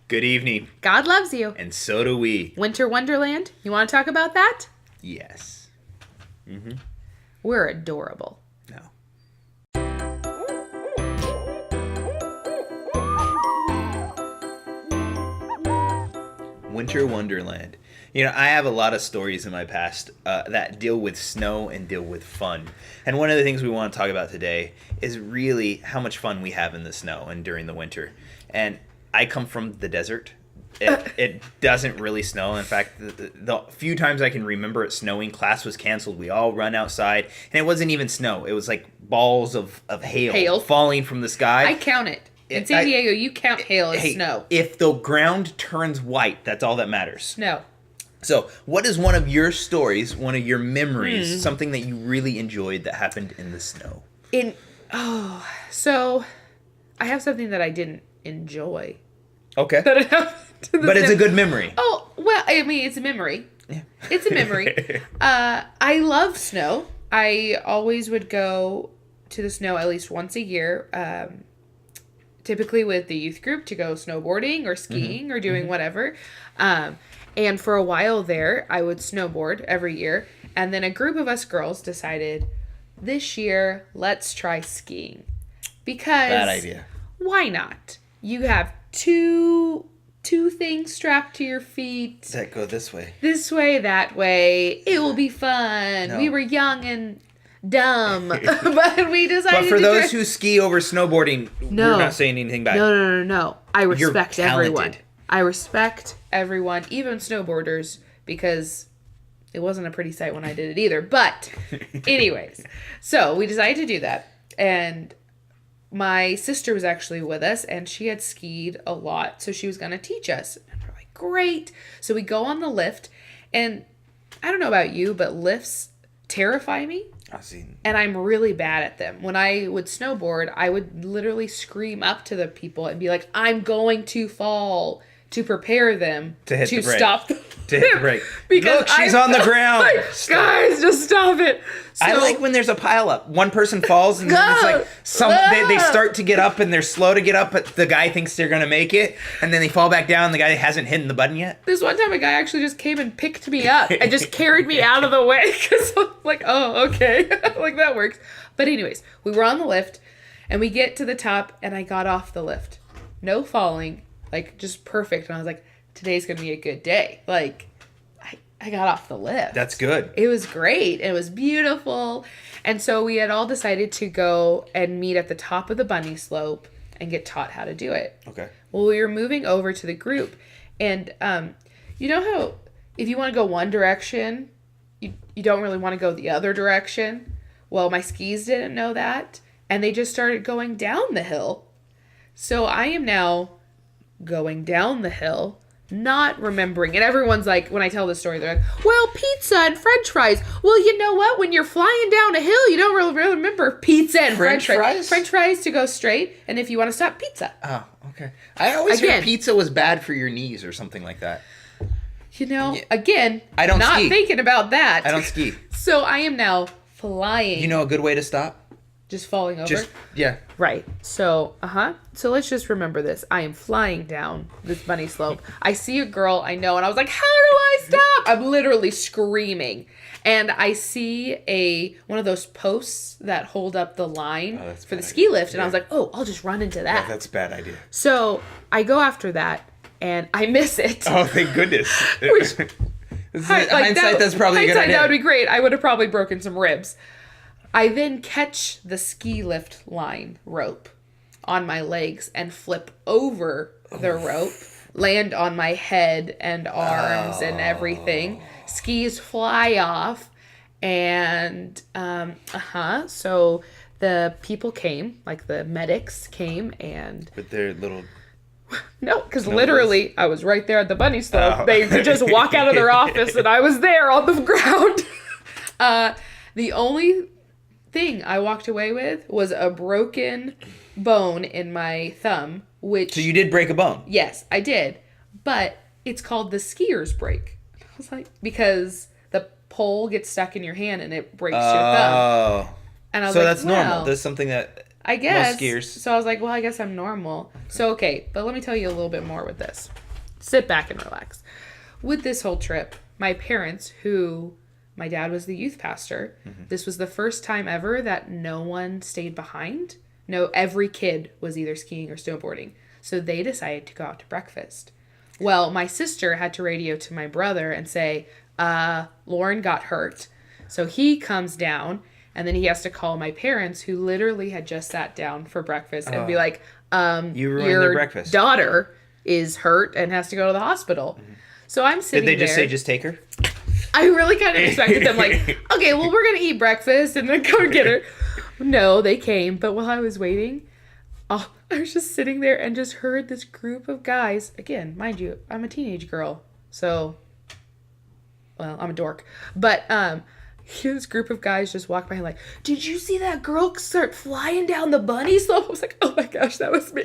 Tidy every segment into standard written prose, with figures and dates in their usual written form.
Good evening. God loves you. And so do we. Winter Wonderland. You want to talk about that? Yes. Mm-hmm. We're adorable. No. Winter Wonderland. You know, I have a lot of stories in my past that deal with snow and deal with fun. And one of the things we want to talk about today is really how much fun we have in the snow and during the winter. And I come from the desert. It doesn't really snow. In fact, the few times I can remember it snowing, class was canceled. We all run outside. And it wasn't even snow. It was like balls of hail falling from the sky. I count it. In San Diego, you count hail as snow. If the ground turns white, that's all that matters. Snow. So, what is one of your stories, one of your memories, something that you really enjoyed that happened in the snow? So I have something that I didn't enjoy. Okay. That it happened in the But it's snow. a good memory. Oh, well, I mean, it's a memory. Yeah. It's a memory. I love snow. I always would go to the snow at least once a year, typically with the youth group to go snowboarding or skiing or doing whatever. And for a while there, I would snowboard every year. And then a group of us girls decided, this year, let's try skiing. Because... Bad idea. Why not? You have two things strapped to your feet. That go this way. This way, that way. It will be fun. No. We were young and dumb. But we decided But for to those who ski over snowboarding, No. we're not saying anything bad. No. I respect You're everyone. talented. I respect everyone, even snowboarders, because it wasn't a pretty sight when I did it either. But anyways, so we decided to do that. And my sister was actually with us, and she had skied a lot, so she was going to teach us. And we're like, great. So we go on the lift, and I don't know about you, but lifts terrify me. I've seen. And I'm really bad at them. When I would snowboard, I would literally scream up to the people and be like, I'm going to fall, to prepare them To hit the brake. stop. To hit the brake. Because Look, she's on the ground. Like, guys, just stop it. So, I like when there's a pile up. One person falls and then it's like they start to get up and they're slow to get up, but the guy thinks they're gonna make it, and then they fall back down. The guy hasn't hit the button yet. This one time, a guy actually just came and picked me up and just carried me out of the way because I'm like, oh, okay, like that works. But anyways, we were on the lift, and we get to the top, and I got off the lift, no falling, like just perfect. And I was like, today's gonna be a good day. Like, I got off the lift. That's good. It was great. It was beautiful. And so we had all decided to go and meet at the top of the bunny slope and get taught how to do it. Okay. Well, we were moving over to the group. And you know how if you want to go one direction, you don't really want to go the other direction? Well, my skis didn't know that. And they just started going down the hill. So I am now going down the hill, not remembering. And everyone's like, when I tell this story, they're like, well, pizza and french fries. Well, you know what? When you're flying down a hill, you don't really remember pizza and french fries. French fries to go straight. And if you want to stop, pizza. Oh, okay. I always heard pizza was bad for your knees or something like that. You know, again, I don't not ski. thinking about that. I don't ski. So I am now flying. You know a good way to stop? Just falling over? Yeah. Right. So, So let's just remember this. I am flying down this bunny slope. I see a girl I know, and I was like, how do I stop? I'm literally screaming. And I see one of those posts that hold up the line for the ski lift. And I was like, oh, I'll just run into that. Yeah, that's a bad idea. So I go after that, and I miss it. Oh, thank goodness. Hindsight, that's probably a good idea. That would be great. I would have probably broken some ribs. I then catch the ski lift line rope on my legs and flip over the rope, land on my head and arms and everything. Skis fly off, and so the people came, like the medics came, and with their little... No, because literally I was right there at the bunny slope. They could just walk out of their office, and I was there on the ground. The only thing I walked away with was a broken bone in my thumb, which... So you did break a bone? Yes, I did. But it's called the skier's break. I was like, because the pole gets stuck in your hand and it breaks your thumb. Oh. And I was so like, that's normal. That's something that I guess. Most skiers. So I was like, well, I guess I'm normal. So, okay, but let me tell you a little bit more with this. Sit back and relax. With this whole trip, my parents, my dad was the youth pastor. This was the first time ever that no one stayed behind. No, every kid was either skiing or snowboarding. So they decided to go out to breakfast. Well, my sister had to radio to my brother and say, Lauren got hurt. So he comes down, and then he has to call my parents, who literally had just sat down for breakfast, and be like, You ruined your their breakfast. daughter is hurt and has to go to the hospital. So I'm sitting there. Did they just say, just take her? I really kind of expected them like, okay, well, we're going to eat breakfast and then go get her. No, they came. But while I was waiting, I was just sitting there and just heard this group of guys. Again, mind you, I'm a teenage girl. So, well, I'm a dork. But this group of guys just walked by and like, did you see that girl start flying down the bunny slope? I was like, oh my gosh, that was me.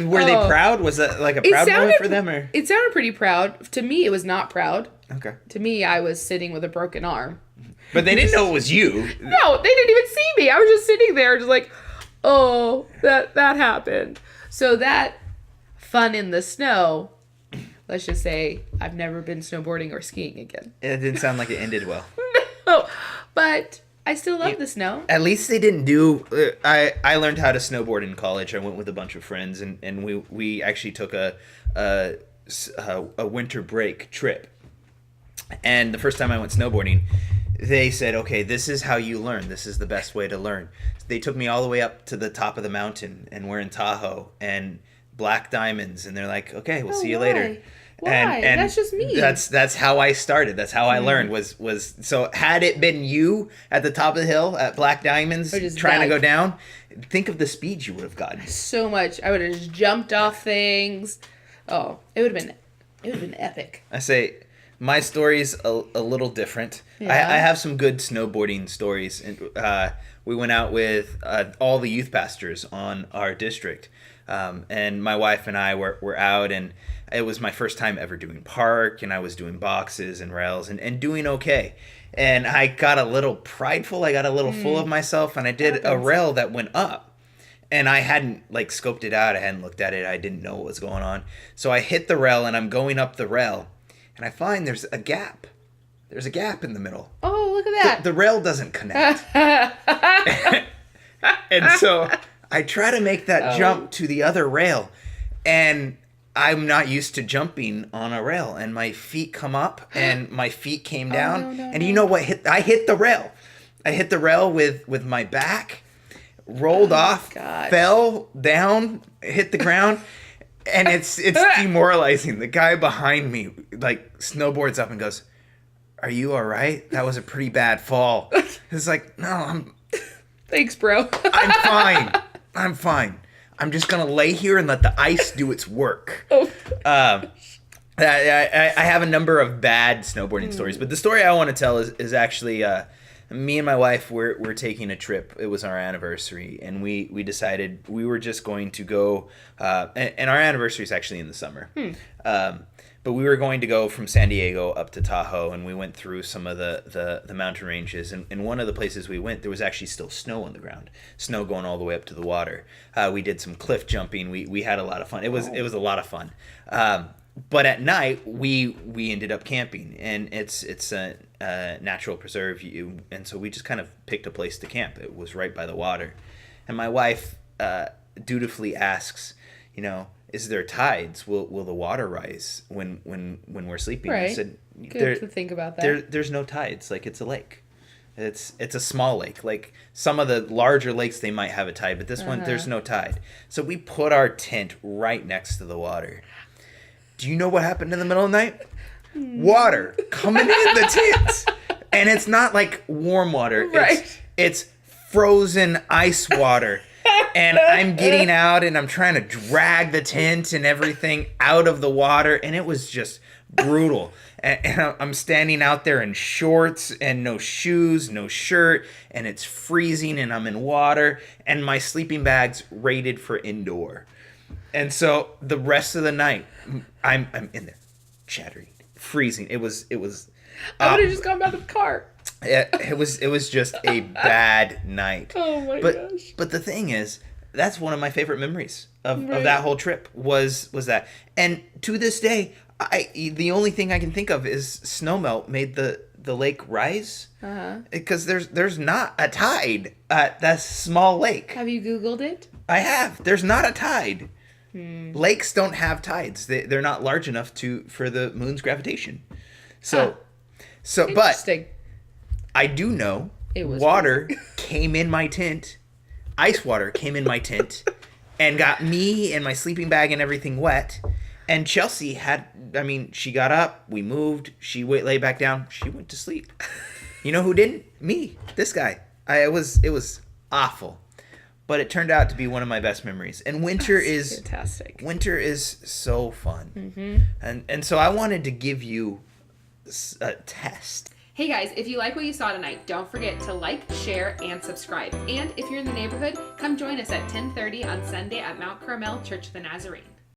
Were they proud? Was that like a proud moment for them? Or? It sounded pretty proud. To me, it was not proud. Okay. To me, I was sitting with a broken arm. But they didn't know it was you. No, they didn't even see me. I was just sitting there just like, oh, that happened. So that fun in the snow, let's just say I've never been snowboarding or skiing again. It didn't sound like it ended well. No, but I still love the snow. At least they didn't do... I learned how to snowboard in college. I went with a bunch of friends, and we actually took a winter break trip. And the first time I went snowboarding, they said, okay, this is how you learn. This is the best way to learn. They took me all the way up to the top of the mountain, and we're in Tahoe, and black diamonds, and they're like, okay, we'll see you later. Why? And That's just me. That's how I started. That's how I learned was so had it been you at the top of the hill at Black Diamonds trying to go down, think of the speed you would have gotten. So much. I would have just jumped off things. Oh, it would have been epic. I say my story's a little different. Yeah. I have some good snowboarding stories. And we went out with all the youth pastors on our district. And my wife and I were out, and it was my first time ever doing park, and I was doing boxes and rails and doing okay. And I got a little prideful. I got a little full of myself, and I did a rail that went up. And I hadn't like scoped it out. I hadn't looked at it. I didn't know what was going on. So I hit the rail, and I'm going up the rail, and I find there's a gap. There's a gap in the middle. Oh, look at that. The rail doesn't connect. And so I try to make that jump to the other rail, and I'm not used to jumping on a rail, and my feet come up and my feet came down. And you know what? I hit the rail. I hit the rail with my back, rolled off, fell down, hit the ground. And it's demoralizing. The guy behind me like snowboards up and goes, "Are you all right? That was a pretty bad fall." It's like, "No, Thanks, bro. I'm fine. I'm just gonna lay here and let the ice do its work." I have a number of bad snowboarding stories, but the story I want to tell is actually me and my wife we're taking a trip. It was our anniversary, and we decided we were just going to go. And our anniversary is actually in the summer. But we were going to go from San Diego up to Tahoe, and we went through some of the mountain ranges. And one of the places we went, there was actually still snow on the ground, snow going all the way up to the water. We did some cliff jumping. We had a lot of fun. It was a lot of fun. But at night, we ended up camping, and it's a natural preserve, and so we just kind of picked a place to camp. It was right by the water, and my wife dutifully asks, is there tides? Will the water rise when we're sleeping? Right. I said, Good to think about that. There's no tides. Like, it's a lake. It's a small lake. Like some of the larger lakes, they might have a tide, but this one, there's no tide. So we put our tent right next to the water. Do you know what happened in the middle of the night? Water coming in the tent. And it's not like warm water. Right. It's frozen ice water. And I'm getting out, and I'm trying to drag the tent and everything out of the water, and it was just brutal. And I'm standing out there in shorts and no shoes, no shirt, and it's freezing, and I'm in water, and my sleeping bag's rated for indoor. And so the rest of the night, I'm in there, chattering, freezing. It was. I would have just gone back to the car. It was just a bad night. Oh my but gosh. but the thing is, that's one of my favorite memories of Right. that whole trip was that. And to this day, the only thing I can think of is snowmelt made the lake rise, because there's not a tide at that small lake. Have you Googled it? I have. There's not a tide. Lakes don't have tides. They're not large enough for the moon's gravitation. So but Interesting. I do know It was water came in my tent. Ice water came in my tent and got me and my sleeping bag and everything wet. And Chelsea she got up, we moved, she lay back down, she went to sleep. You know who didn't? Me, this guy. It was awful. But it turned out to be one of my best memories. And winter is fantastic. Winter is so fun. And so I wanted to give you a test. Hey guys, if you like what you saw tonight, don't forget to like, share, and subscribe. And if you're in the neighborhood, come join us at 10:30 on Sunday at Mount Carmel Church of the Nazarene.